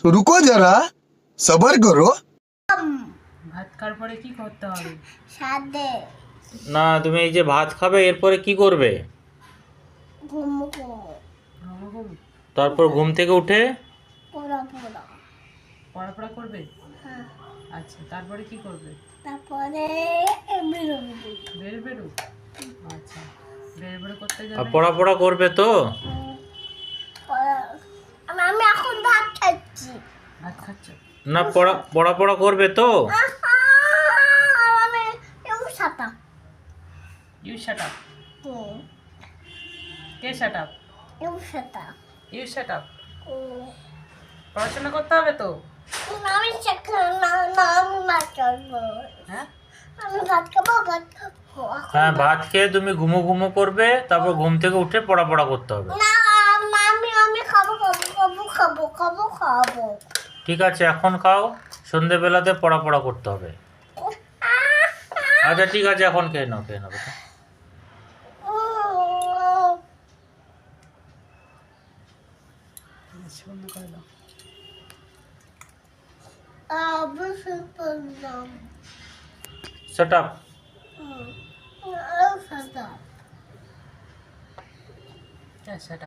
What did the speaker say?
रुको जरा सबर करो। ভাত খাওয়ার পরে কি করতে হবে? সাদে না, তুমি এই যে ভাত খাবে এরপরে কি করবে? ঘুম ঘুম ঘুম তারপর ঘুম থেকে উঠে পোড়া পোড়া পড়াপড়া করবে? হ্যাঁ আচ্ছা, তারপরে কি করবে? তারপরে বেরোবো বের বেরো। আচ্ছা, বের বেরো করতে আর যাবে? পড়াপড়া করবে তো? আমি এখন ভাত খাচ্ছি ভাত খাচ্ছ? না, পড়াপড়া করবে তো? আমি এমন সাতা ইউ শাট আপ। কে শাট আপ? এমন সাতা ইউ শাট আপ। পড়াশোনা করতে হবে তো? আমি আমি ভাত খাবো হ্যাঁ, আমি ভাত খাবো ভাত খাবো হ্যাঁ, ভাত খেয়ে তুমি ঘুমো ঘুমো করবে, তারপর ঘুম থেকে উঠে পড়াপড়া করতে হবে। না আমি খাবো খাবো খাবো খাবো খাবো খাবো ঠিক আছে, এখন খাও, সন্ধেবেলাতে পড়াপড়া করতে হবে। আচ্ছা ঠিক আছে, এখন খেয়ে নাও বেটা। বন্ধ করে দাও। Set up. হ্যাঁ, শাট আপ।